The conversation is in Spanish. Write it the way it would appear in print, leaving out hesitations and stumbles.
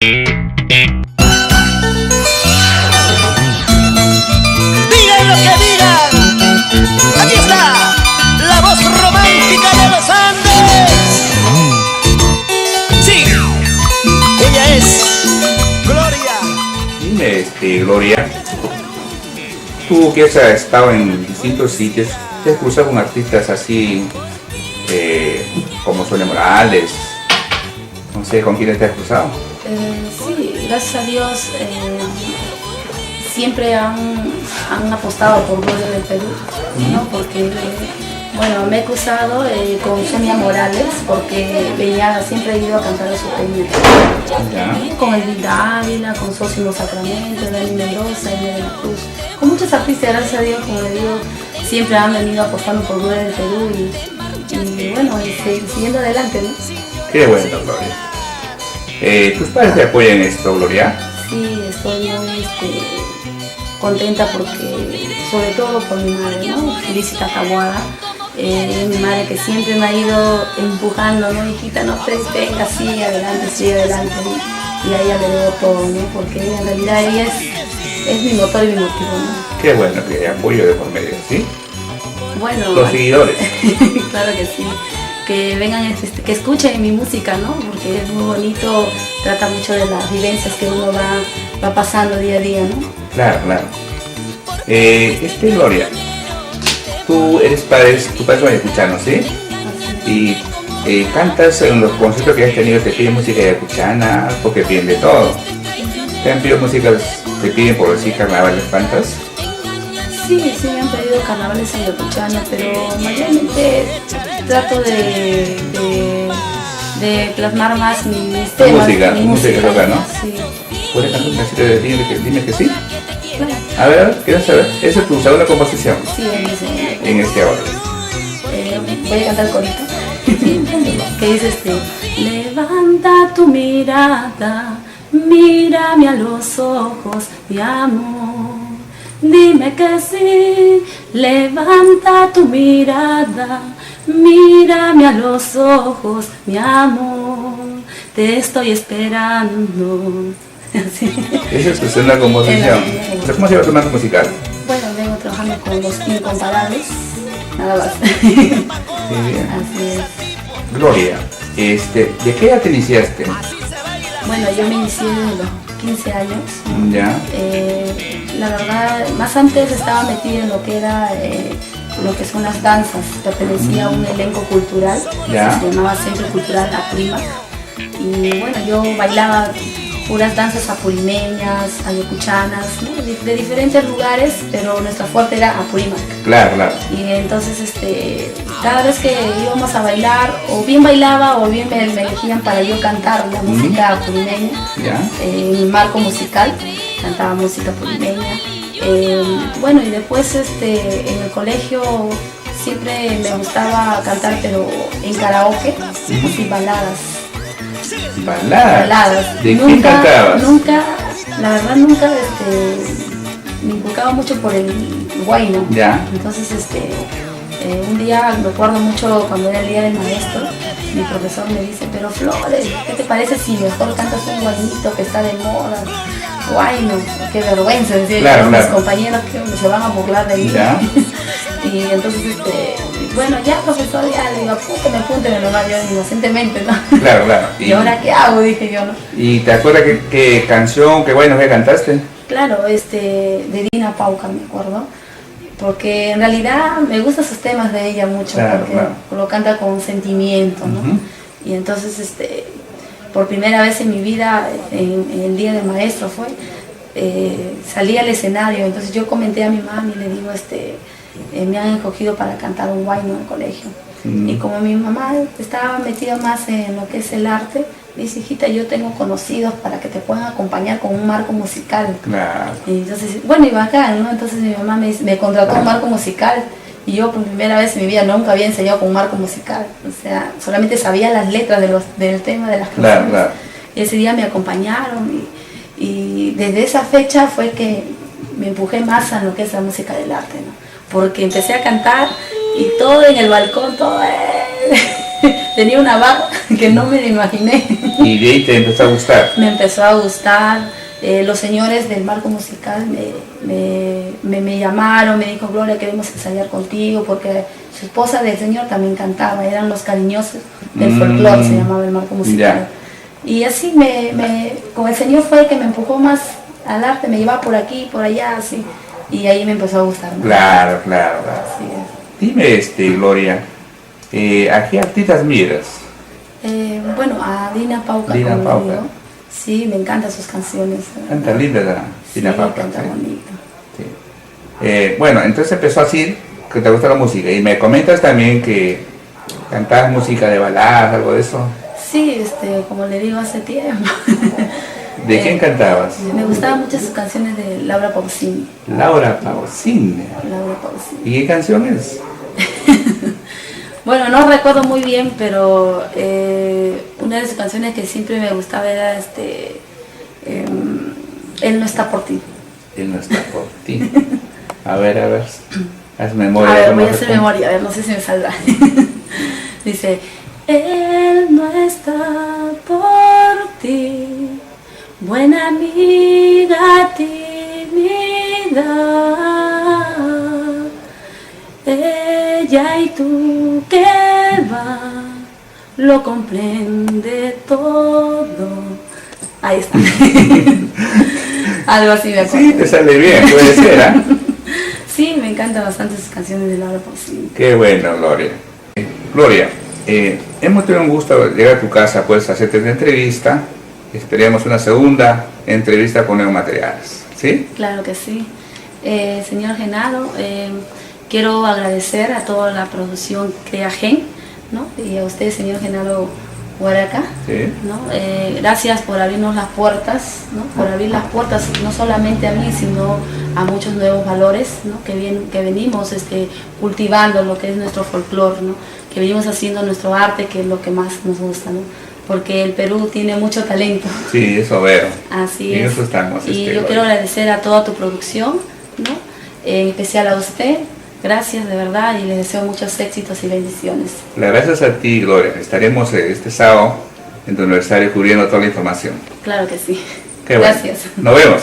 Digan lo que digan, aquí está la voz romántica de los Andes. Sí, ella es Gloria. Dime, Gloria, tú que has estado en distintos sitios, ¿te has cruzado con artistas así como Sonia Morales? No sé, ¿con quiénes te has cruzado? Sí, gracias a Dios siempre han apostado por Gloria del Perú, ¿no? Porque bueno, me he cruzado con Sonia Morales porque siempre he ido a cantar a su peña. Con Elvira Ávila, con Sósimo Sacramento, Dani Mendoza, Emilia de la Cruz. Con muchos artistas, gracias a Dios, como le digo, siempre han venido apostando por Gloria del Perú y bueno, siguiendo adelante, ¿no? Qué bueno, Gloria. ¿Tus padres te apoyan en esto, Gloria? Sí, estoy muy contenta porque, sobre todo por mi madre, ¿no? Felicita Taboada, mi madre que siempre me ha ido empujando, ¿no? Hijita, no te venga, sigue adelante, y a ella le debo todo, ¿no? Porque en realidad ella es mi motor y mi motivo, ¿no? Qué bueno que apoyo de por medio, ¿sí? Bueno, los seguidores. Claro que sí. Que vengan, que escuchen mi música, ¿no? Porque es muy bonito, trata mucho de las vivencias que uno va pasando día a día, ¿no? Claro, claro. Gloria, tú eres tu padre es ayacuchano, ¿sí? Y cantas en los conciertos que has tenido, te piden música ayacuchana, porque piden de todo. ¿Te han pedido música, te piden por decir carnavales, cantas? Sí, me han pedido carnavales ayacuchanos, pero mayormente trato de plasmar más mis temas. Mi música toca, ¿no? Sí. ¿Puedes cantar un pedacito de Dime que sí? Claro. A ver, quiero saber. ¿Esa es tu segunda composición? Sí, en este ahora. Voy a cantar el corito. Que dice levanta tu mirada, mírame a los ojos, mi amor. Dime que sí, levanta tu mirada, mírame a los ojos, mi amor, te estoy esperando. Así. Esa es tu segunda composición. ¿Cómo se llama tu marca musical? Bueno, vengo trabajando con los Incomparables, nada más. Sí, bien. Así es. Gloria, ¿de qué edad te iniciaste? Bueno, yo me inicié desde los 15 años. Ya. La verdad, más antes estaba metida en lo que era lo que son las danzas. Pertenecía a un elenco cultural, ya. Se llamaba Centro Cultural Apurímac. Y bueno, yo bailaba puras danzas apulimeñas, ayacuchanas, ¿no? De diferentes lugares, pero nuestra fuerte era Apurímac. Claro, claro. Y entonces cada vez que íbamos a bailar, o bien bailaba o bien me elegían para yo cantar la música apulimeña. En mi marco musical, cantaba música apulimeña. Bueno, y después en el colegio siempre me gustaba cantar, pero en karaoke, y baladas. ¿Baladas? ¿De qué cantabas? Nunca, la verdad nunca me inculcaba mucho por el guayno. Ya. Entonces un día recuerdo mucho cuando era el día del maestro, mi profesor me dice, pero Flores, ¿qué te parece si mejor cantas un guaynito que está de moda? Guayno, qué vergüenza, decía claro, yo, claro. Mis compañeros que se van a burlar de mí. Ya. Y entonces bueno, ya profesor, ya le digo, apúnteme nomás, yo inocentemente, ¿no? Claro, claro. ¿Y ahora qué hago? Dije yo, ¿no? ¿Y te acuerdas qué canción, qué bueno que cantaste? Claro, de Dina Pauca, me acuerdo. Porque en realidad me gustan esos temas de ella mucho, claro, porque claro. Lo canta con sentimiento, ¿no? Y entonces, por primera vez en mi vida, en el Día del Maestro salí al escenario, entonces yo comenté a mi mami y le digo, me han escogido para cantar un guayno en el colegio. Y como mi mamá estaba metida más en lo que es el arte, me dice, hijita, yo tengo conocidos para que te puedan acompañar con un marco musical. Claro. Y entonces, bueno, y bacán, ¿no? Entonces mi mamá me contrató un marco musical y yo por primera vez en mi vida nunca había ensayado con un marco musical. O sea, solamente sabía las letras del tema de las canciones. Claro, claro. Y ese día me acompañaron y desde esa fecha fue que me empujé más a lo que es la música del arte, ¿no? Porque empecé a cantar y todo en el balcón, todo tenía una barra que no me lo imaginé. Y de ahí te empezó a gustar. Me empezó a gustar. Los señores del marco musical me llamaron, me dijo, Gloria, queremos ensayar contigo, porque su esposa del señor también cantaba, eran los cariñosos del folclore, se llamaba el marco musical. Y así con el señor fue el que me empujó más al arte, me llevaba por aquí, por allá, así, y ahí me empezó a gustar más. Claro, claro. Así es. Dime, Gloria, ¿a qué artistas miras? Bueno, a Dina Pauca. Dina Pauca. Sí, me encantan sus canciones. Canta linda la Dina Pauca. Canta bonito. Sí. Bueno, entonces empezó así, que te gusta la música. Y me comentas también que cantabas música de baladas, algo de eso. Sí, como le digo, hace tiempo. ¿De quién cantabas? Me gustaban mucho sus canciones de Laura Pausini. Laura Pausini. Laura Pausini. ¿Y qué canciones? Bueno, no recuerdo muy bien, pero una de sus canciones que siempre me gustaba era Él no está por ti. Él no está por ti. A ver, haz memoria. A ver, voy a hacer memoria, a ver, no sé si me saldrá. Dice, Él no está por ti, buena amiga tímida. Ella y tú que va, lo comprende todo. Ahí está. Algo así me acuerdo. Sí, te sale bien, puede ser, ¿ah? Sí, me encantan bastante sus canciones de Laura Pausini. Qué bueno, Gloria. Gloria, hemos tenido un gusto llegar a tu casa, puedes hacerte una entrevista. Esperemos una segunda entrevista con nuevos materiales, ¿sí? Claro que sí. Señor Genaro, quiero agradecer a toda la producción Creagen, ¿no? Y a usted, señor Genaro Huaraca, ¿sí? ¿no? Gracias por abrirnos las puertas, ¿no? Por abrir las puertas no solamente a mí, sino a muchos nuevos valores, ¿no? que venimos cultivando lo que es nuestro folclore, ¿no? Que venimos haciendo nuestro arte, que es lo que más nos gusta, ¿no? Porque el Perú tiene mucho talento. Sí, eso veo. Así en es. Eso estamos. Y yo quiero agradecer a toda tu producción, ¿no? En especial a usted. Gracias de verdad y les deseo muchos éxitos y bendiciones. Gracias a ti, Gloria. Estaremos este sábado en tu aniversario cubriendo toda la información. Claro que sí. Qué bueno. Gracias. Nos vemos.